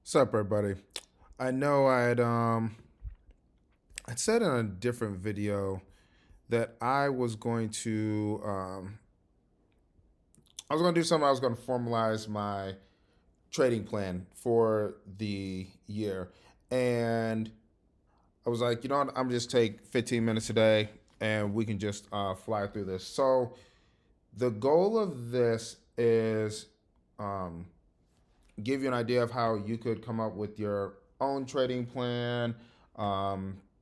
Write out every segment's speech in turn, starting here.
What's up, everybody? I know I'd said in a different video that I was going to do something. I was going to formalize my trading plan for the year, and I was like, you know what? I'm just take 15 minutes today, and we can just fly through this. So the goal of this is um, give you an idea of how you could come up with your own trading plan,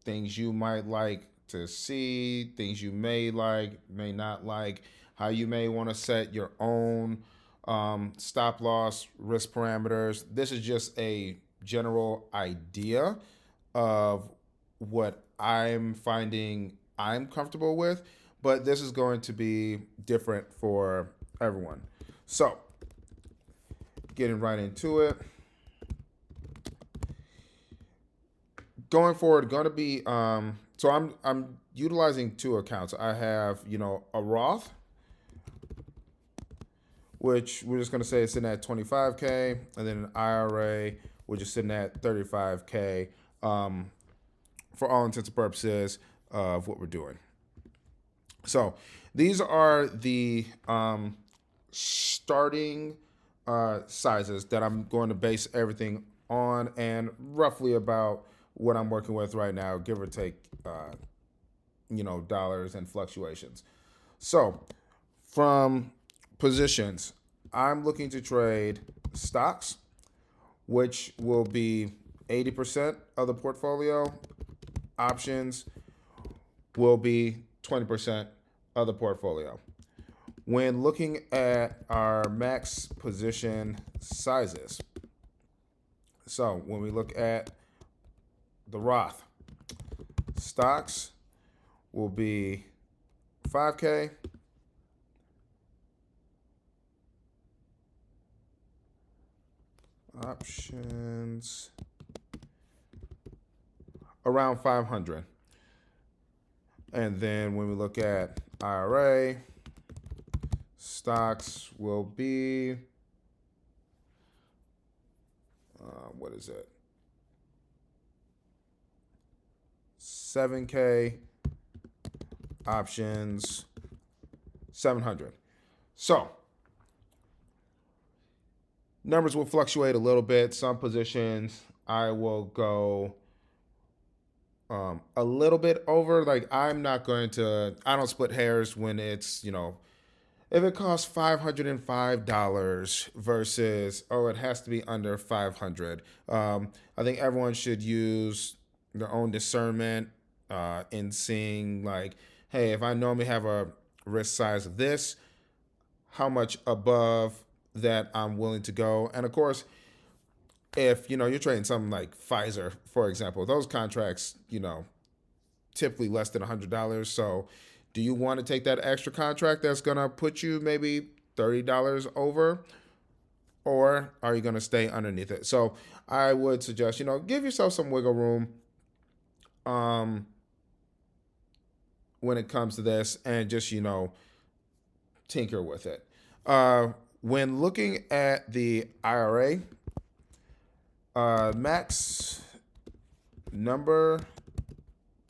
things you might like to see, things you may like, may not like, how you may want to set your own stop loss, risk parameters. This is just a general idea of what I'm finding I'm comfortable with, but this is going to be different for everyone. So, getting right into it. Going forward, going to be so I'm utilizing two accounts. I have a Roth, which we're just going to say is sitting at 25K, and then an IRA, which is sitting at 35K, for all intents and purposes of what we're doing. So these are the starting sizes that I'm going to base everything on, and roughly about what I'm working with right now, give or take, dollars and fluctuations. So from positions, I'm looking to trade stocks, which will be 80% of the portfolio. Options will be 20% of the portfolio. When looking at our max position sizes, so when we look at the Roth, stocks will be 5K, options around 500. And then when we look at IRA, stocks will be, what is it? 7K, options 700. So numbers will fluctuate a little bit. Some positions I will go a little bit over. Like I don't split hairs when it's, if it costs $505 versus, it has to be under 500. I think everyone should use their own discernment in seeing like, hey, if I normally have a risk size of this, how much above that I'm willing to go. And of course, if you're trading something like Pfizer, for example, those contracts, typically less than $100. So do you want to take that extra contract that's going to put you maybe $30 over, or are you going to stay underneath it? So I would suggest, give yourself some wiggle room when it comes to this, and just, tinker with it. When looking at the IRA, max number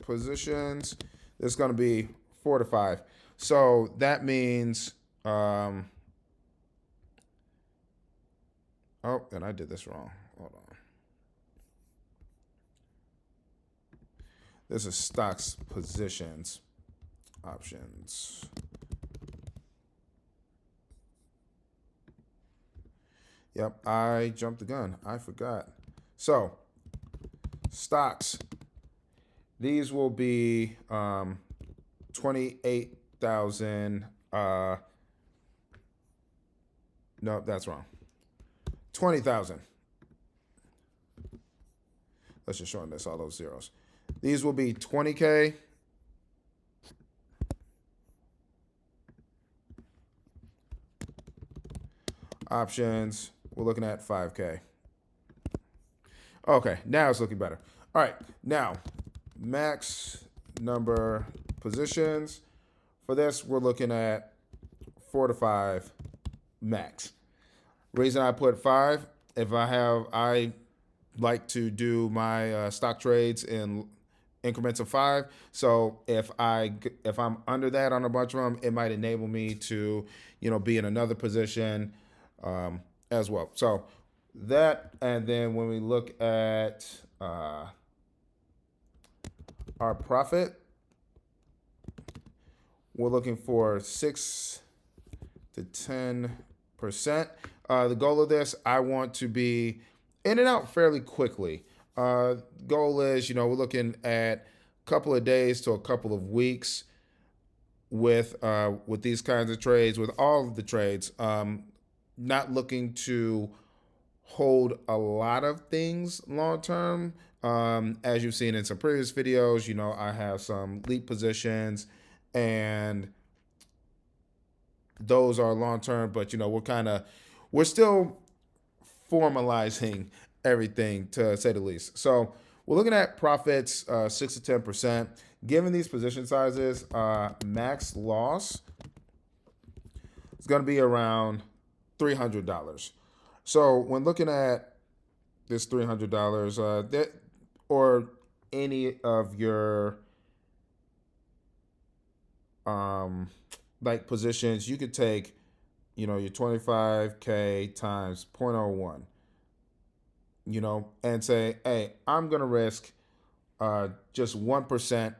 positions, it's going to be 4 to 5. So that means, and I did this wrong. Hold on. This is stocks positions, options. Yep, I jumped the gun. I forgot. So stocks, these will be 28,000. No, that's wrong. 20,000. Let's just shorten this, all those zeros. These will be 20K. Options, we're looking at 5K. Okay, now it's looking better. All right, now max number positions. For this, we're looking at 4 to 5 max. Reason I put 5, if I like to do my stock trades in increments of 5. So if I'm under that on a bunch of them, it might enable me to be in another position as well. So that, and then when we look at our profit, we're looking for 6 to 10%. The goal of this, I want to be in and out fairly quickly. Goal is, we're looking at a couple of days to a couple of weeks with these kinds of trades, with all of the trades. Not looking to hold a lot of things long term. As you've seen in some previous videos, I have some leap positions, and those are long term, but we're still formalizing everything, to say the least. So we're looking at profits 6 to 10%. Given these position sizes, max loss is going to be around $300. So when looking at this $300, or any of your like positions, you could take your 25K times 0.01, and say, hey, I'm going to risk just 1%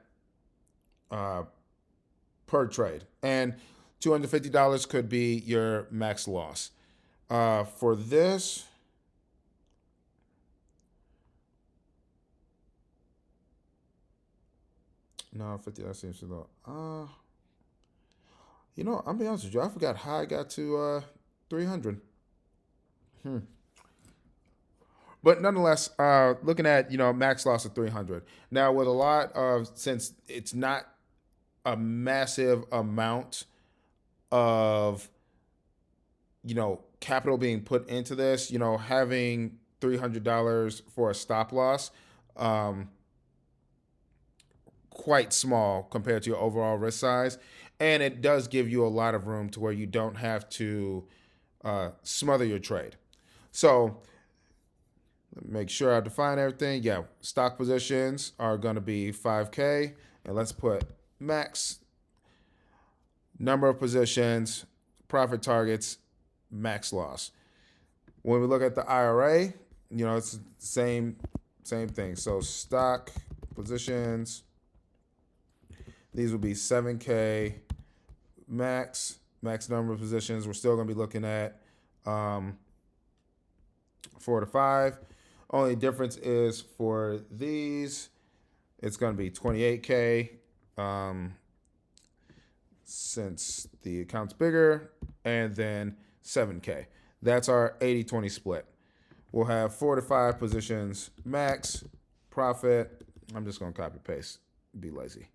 per trade. And $250 could be your max loss. For this, no, 50, that seems too low. I'll be honest with you, I forgot how I got to 300. But nonetheless, looking at max loss of 300. Now, with a lot of, since it's not a massive amount of capital being put into this, having $300 for a stop loss, quite small compared to your overall risk size, and it does give you a lot of room to where you don't have to smother your trade. So make sure I define everything. Yeah, stock positions are going to be 5K, and let's put max number of positions, profit targets, max loss. When we look at the IRA, it's the same thing. So stock positions, these will be 7K max number of positions. We're still going to be looking at 4 to 5. Only difference is for these, it's going to be 28K since the account's bigger, and then 7K. That's our 80-20 split. We'll have 4 to 5 positions max, profit. I'm just going to copy paste, be lazy.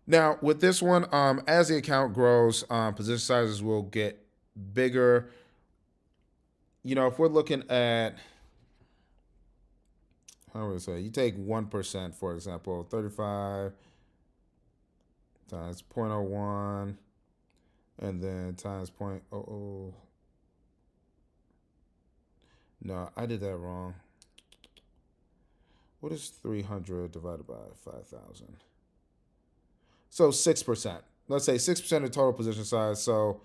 Now, with this one, as the account grows, position sizes will get bigger. If we're looking at, how would I say, you take 1%, for example, 35 times 0.01, and then times 0.00. No, I did that wrong. What is 300 divided by 5,000? So 6%. Let's say 6% of total position size. So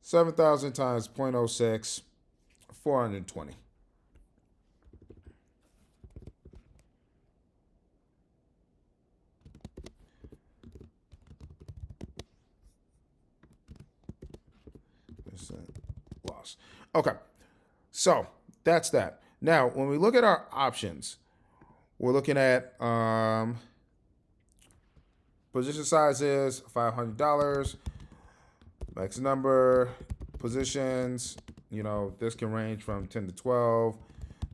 7,000 times 0.06, 420. Loss. Okay. So that's that. Now, when we look at our options, we're looking at position size is $500. Max number positions, this can range from 10 to 12,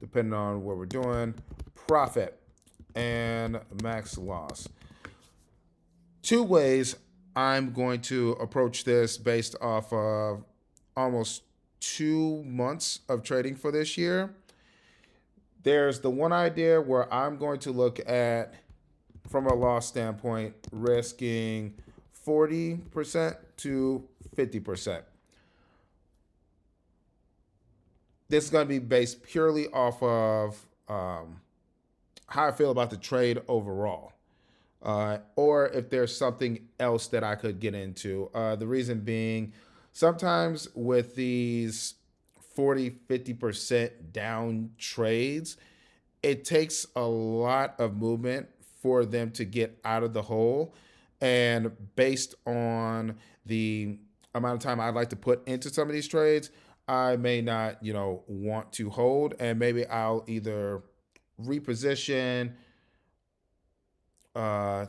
depending on what we're doing. Profit and max loss. 2 ways I'm going to approach this based off of almost 2 months of trading for this year. There's the one idea where I'm going to look at, from a loss standpoint, risking 40% to 50%. this is going to be based purely off of how I feel about the trade overall. Or if there's something else that I could get into. The reason being, sometimes with these 40-50% down trades, it takes a lot of movement for them to get out of the hole. And based on the amount of time I'd like to put into some of these trades, I may not, want to hold. And maybe I'll either reposition uh,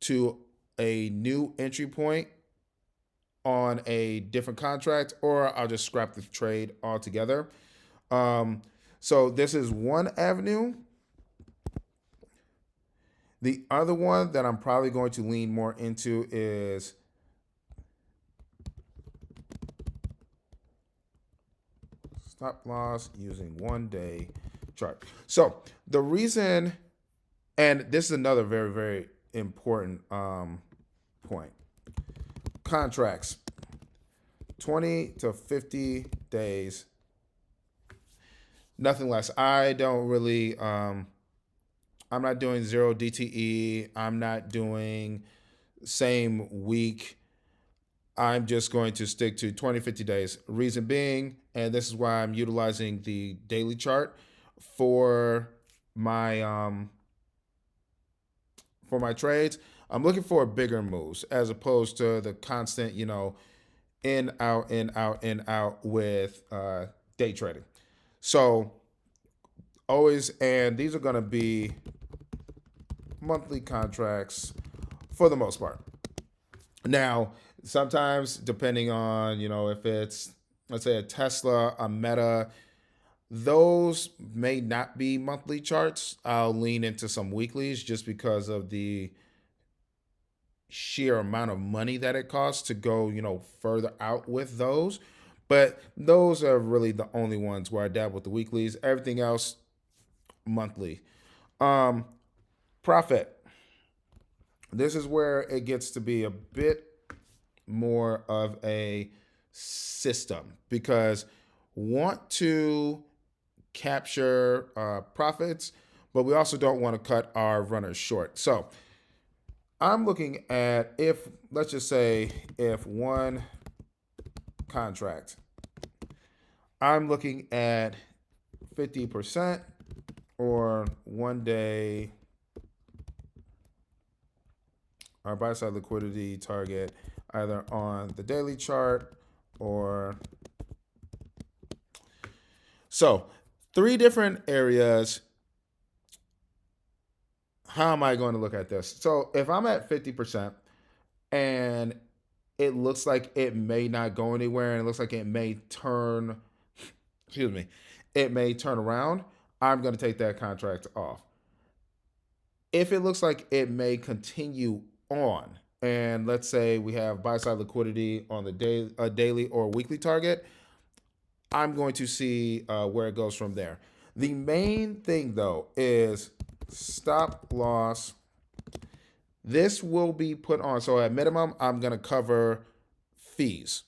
to a new entry point on a different contract, or I'll just scrap the trade altogether. Um, so this is one avenue. The other one that I'm probably going to lean more into is stop loss using 1 day chart. So the reason, and this is another very, very important point, contracts 20 to 50 days, nothing less. I don't really, I'm not doing zero DTE. I'm not doing same week. I'm just going to stick to 20, 50 days. Reason being, and this is why I'm utilizing the daily chart for my trades. I'm looking for bigger moves as opposed to the constant, in, out, in, out, in, out with day trading. So always, and these are going to be monthly contracts for the most part. Now, sometimes depending on, if it's, let's say, a Tesla, a Meta, those may not be monthly charts. I'll lean into some weeklies just because of the sheer amount of money that it costs to go, further out with those. But those are really the only ones where I dab with the weeklies. Everything else, monthly. Um, Profit. This is where it gets to be a bit more of a system because want to capture profits, but we also don't want to cut our runners short. So I'm looking at, if let's just say if one contract, I'm looking at 50% or 1 day our buy side liquidity target either on the daily chart or so 3 different areas. How am I going to look at this? So if I'm at 50% and it looks like it may not go anywhere and it looks like it may turn, excuse me, it may turn around, I'm going to take that contract off. If it looks like it may continue on, and let's say we have buy side liquidity on the daily or weekly target, I'm going to see where it goes from there. The main thing though is stop loss. This will be put on. So at minimum, I'm going to cover fees.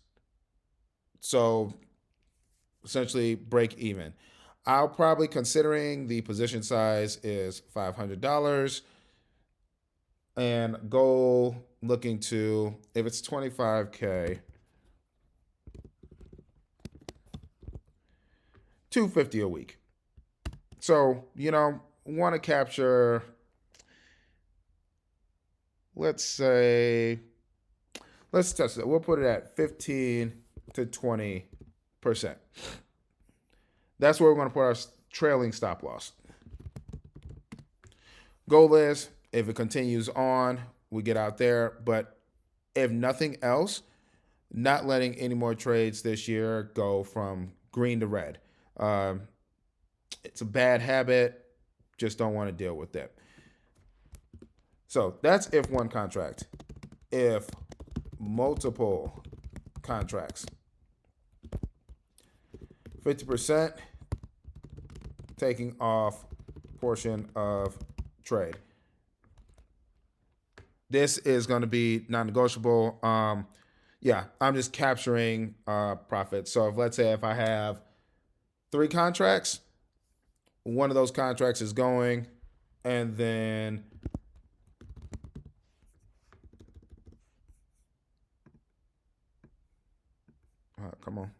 So essentially break even. I'll probably, considering the position size is $500, and goal looking to, if it's 25K, 250 a week. So, want to capture, let's test it. We'll put it at 15 to 20%. That's where we're going to put our trailing stop loss. Goal is, if it continues on, we get out there. But if nothing else, not letting any more trades this year go from green to red. It's a bad habit. Just don't want to deal with it. So that's if one contract. If multiple contracts, 50% taking off portion of trade. This is going to be non-negotiable. I'm just capturing profit. So if, let's say if I have three contracts. One of those contracts is going, and then come on,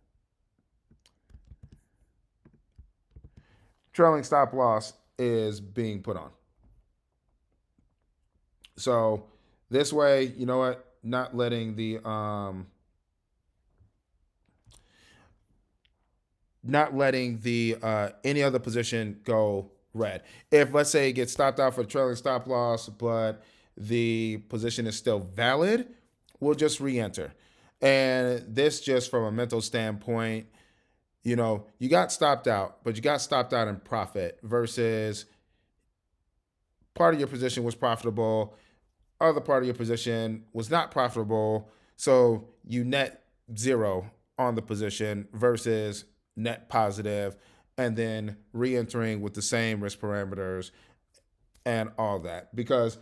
trailing stop loss is being put on. So this way, you know what? Not letting the any other position go red. If let's say it gets stopped out for trailing stop loss, but the position is still valid, we'll just re-enter. And this just from a mental standpoint, you got stopped out, but you got stopped out in profit versus part of your position was profitable, other part of your position was not profitable. So you net zero on the position versus net positive, and then re entering with the same risk parameters and all that. Because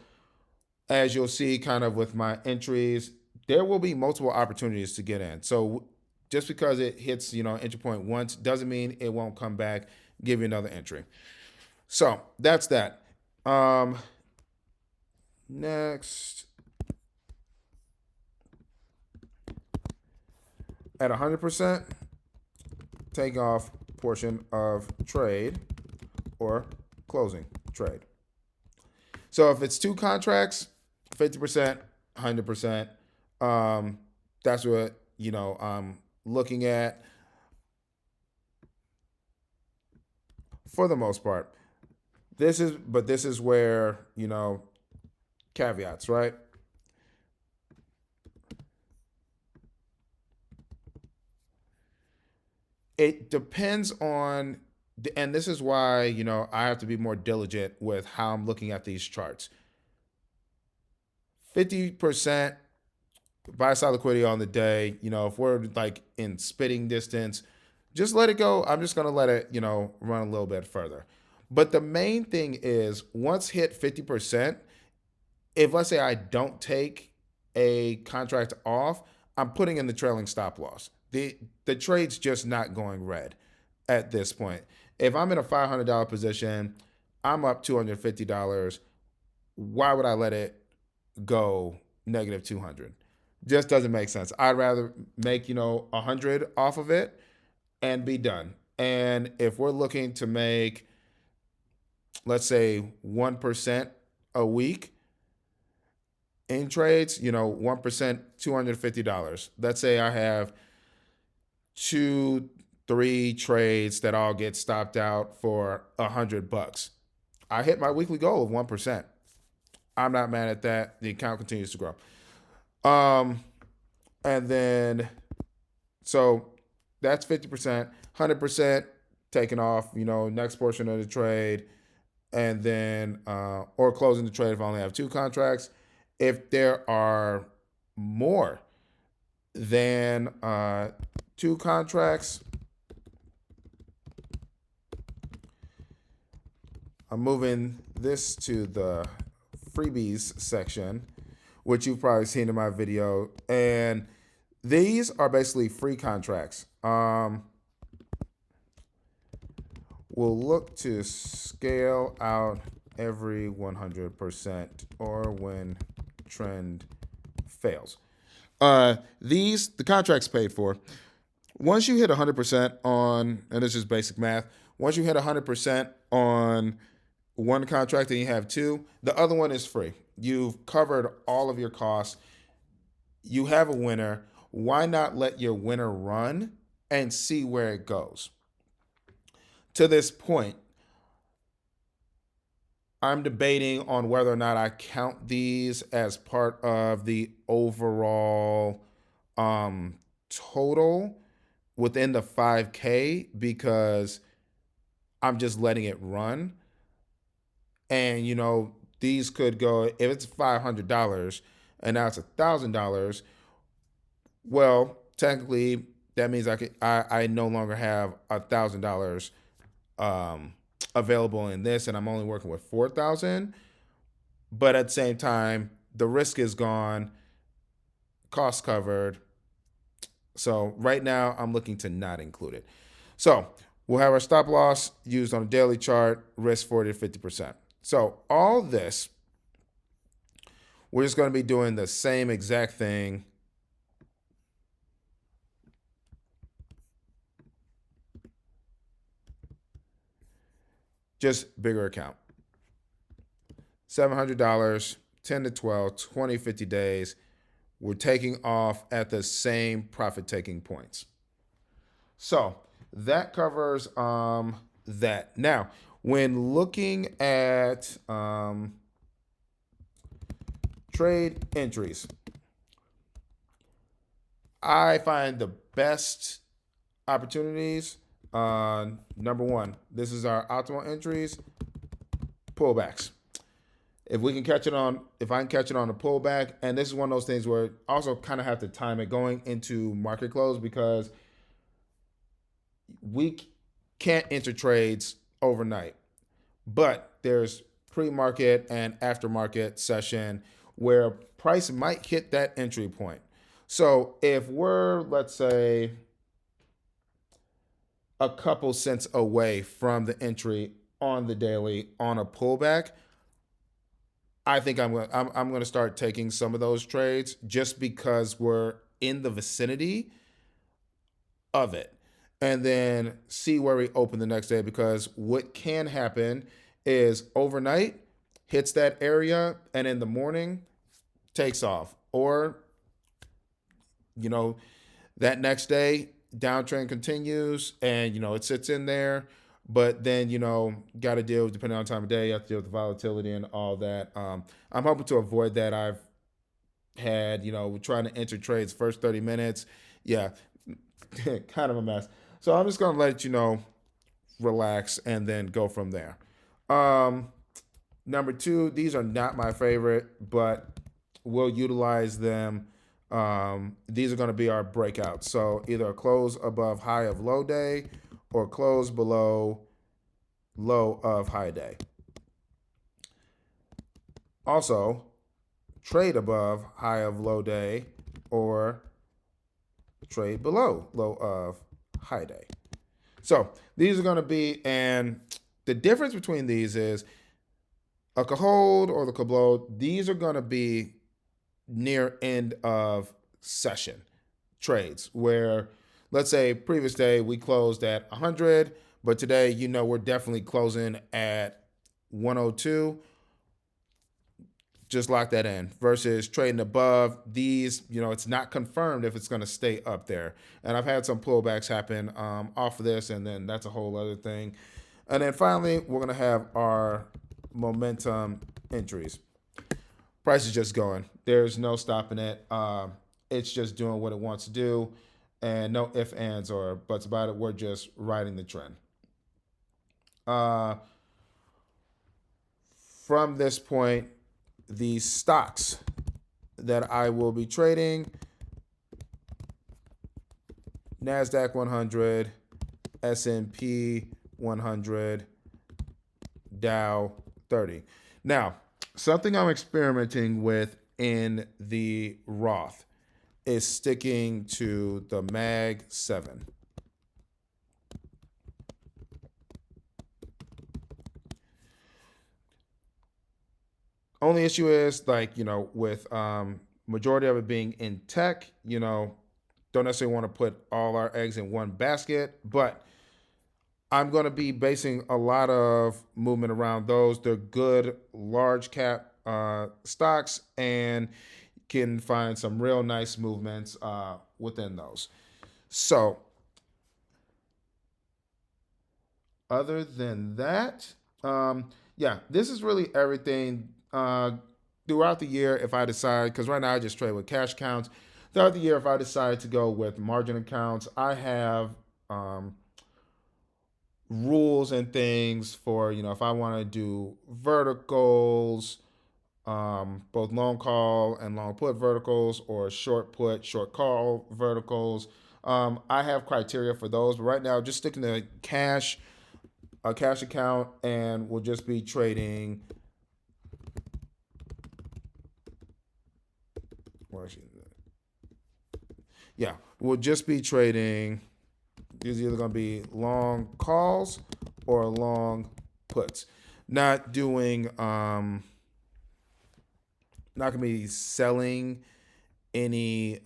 as you'll see, kind of with my entries, there will be multiple opportunities to get in. So just because it hits, entry point once doesn't mean it won't come back, give you another entry. So that's that. Next, at 100%, take off portion of trade or closing trade. So if it's two contracts, 50%, 100%. That's what I'm looking at for the most part. This is where caveats, right? It depends on, and this is why I have to be more diligent with how I'm looking at these charts. 50% buy side liquidity on the day. If we're like in spitting distance, just let it go. I'm just gonna let it run a little bit further. But the main thing is once hit 50%, if let's say I don't take a contract off, I'm putting in the trailing stop loss. The trade's just not going red at this point. If I'm in a $500 position, I'm up $250. Why would I let it go negative 200? Just doesn't make sense. I'd rather make 100 off of it and be done. And if we're looking to make, let's say, 1% a week in trades, 1%, $250. Let's say I have 2-3 trades that all get stopped out for $100. I hit my weekly goal of 1%. I'm not mad at that. The account continues to grow. And then, so that's 50%, 100% taken off, next portion of the trade, and then, or closing the trade if I only have two contracts. If there are more than two contracts, I'm moving this to the freebies section, which you've probably seen in my video. And these are basically free contracts. We'll look to scale out every 100% or when trend fails. The contracts paid for. Once you hit 100% on, and this is basic math, once you hit 100% on one contract and you have two, the other one is free. You've covered all of your costs. You have a winner. Why not let your winner run and see where it goes? To this point, I'm debating on whether or not I count these as part of the overall total within the 5K because I'm just letting it run. And, these could go, if it's $500 and now it's $1,000, well, technically that means I no longer have $1,000 available in this, and I'm only working with 4,000. But at the same time, the risk is gone, cost covered. So right now, I'm looking to not include it. So We'll have our stop loss used on a daily chart, risk 40 to 50%. So all this, we're just going to be doing the same exact thing, just bigger account. $700, 10 to 12, 20, 50 days. We're taking off at the same profit taking points. So that covers that. Now, when looking at trade entries, I find the best opportunities. Number one, this is our optimal entries, pullbacks. If I can catch it on a pullback, and this is one of those things where also kind of have to time it going into market close, because we can't enter trades overnight, but there's pre-market and aftermarket session where price might hit that entry point. So if we're, let's say, a couple cents away from the entry on the daily on a pullback, I think I'm going to start taking some of those trades just because we're in the vicinity of it, and then see where we open the next day. Because what can happen is overnight hits that area and in the morning takes off, or that next day downtrend continues and it sits in there. But then got to deal, depending on time of day, you have to deal with the volatility and all that. I'm hoping to avoid that. I've had trying to enter trades first 30 minutes, yeah, kind of a mess. So I'm just gonna let relax and then go from there. Number two, these are not my favorite, but we'll utilize them. These are going to be our breakouts. So either a close above high of low day or close below low of high day. Also, trade above high of low day or trade below low of high day. So these are going to be, and the difference between these is a hold or the below. These are going to be near end of session trades where, let's say, previous day we closed at 100, but today we're definitely closing at 102. Just lock that in. Versus trading above these, it's not confirmed if it's going to stay up there. And I've had some pullbacks happen off of this, and then that's a whole other thing. And then finally, we're going to have our momentum entries. Price is just going. There's no stopping it. It's just doing what it wants to do, and no ifs, ands, or buts about it. We're just riding the trend. From this point, the stocks that I will be trading: NASDAQ 100, S&P 100, Dow 30. Now, something I'm experimenting with in the Roth is sticking to the Mag 7. Only issue is, with majority of it being in tech, don't necessarily want to put all our eggs in one basket, but I'm going to be basing a lot of movement around those. They're good large cap stocks and can find some real nice movements within those. So other than that, this is really everything. Throughout the year, if I decide, because right now I just trade with cash accounts, throughout the year, if I decide to go with margin accounts, I have rules and things for, if I want to do verticals, both long call and long put verticals, or short put, short call verticals. I have criteria for those, but right now just sticking to a cash account, and we'll just be trading. We'll just be trading These are either going to be long calls or long puts. Not doing, not going to be selling any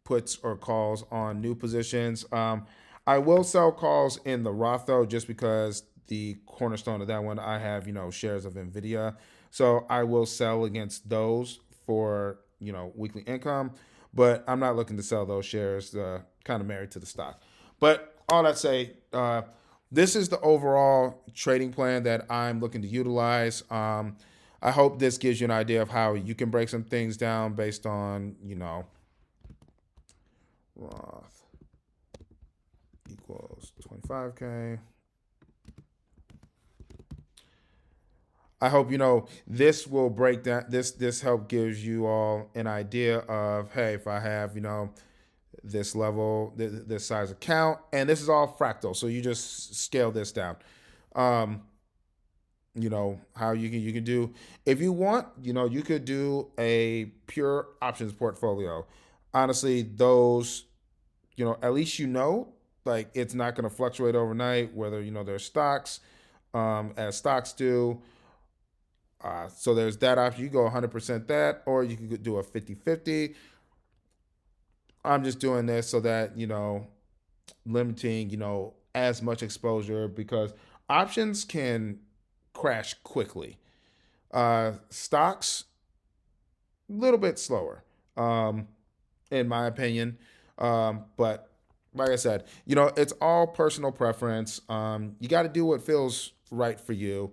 puts or calls on new positions. I will sell calls in the Roth though, just because the cornerstone of that one, I have, shares of Nvidia. So I will sell against those for, weekly income, but I'm not looking to sell those shares, kind of married to the stock. But all that say, this is the overall trading plan that I'm looking to utilize. I hope this gives you an idea of how you can break some things down based on, Roth equals 25K. I hope this will break down. This help gives you all an idea of, hey, if I have this level, this size account, and this is all fractal, so you just scale this down. Um, how you can do, if you want, you could do a pure options portfolio. Honestly, those, at least like it's not going to fluctuate overnight, whether there's stocks, as stocks do. So there's that option. You go 100% that, or you could do a 50-50. I'm just doing this so that, limiting, as much exposure, because options can crash quickly. Stocks, a little bit slower, in my opinion. But like I said, it's all personal preference. You got to do what feels right for you.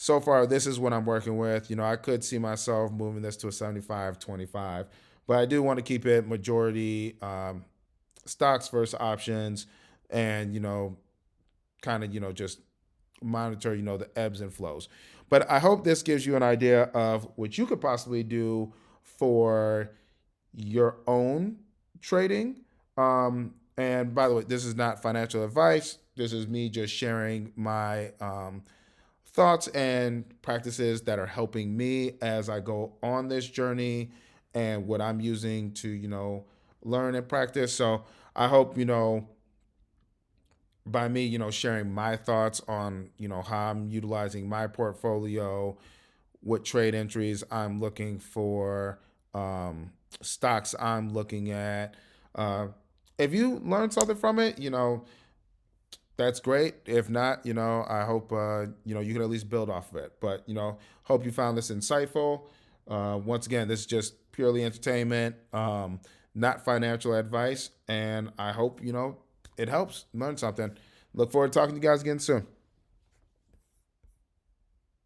So far, this is what I'm working with. I could see myself moving this to a 75-25, but I do want to keep it majority stocks versus options, and kind of just monitor the ebbs and flows. But I hope this gives you an idea of what you could possibly do for your own trading. And by the way, this is not financial advice. This is me just sharing my thoughts and practices that are helping me as I go on this journey, and what I'm using to, learn and practice. So I hope, by me, sharing my thoughts on, how I'm utilizing my portfolio, what trade entries I'm looking for, stocks I'm looking at. Uh, if you learn something from it, that's great. If not, I hope you can at least build off of it. But hope you found this insightful. Once again, this is just purely entertainment, not financial advice, and I hope it helps learn something. Look forward to talking to you guys again soon.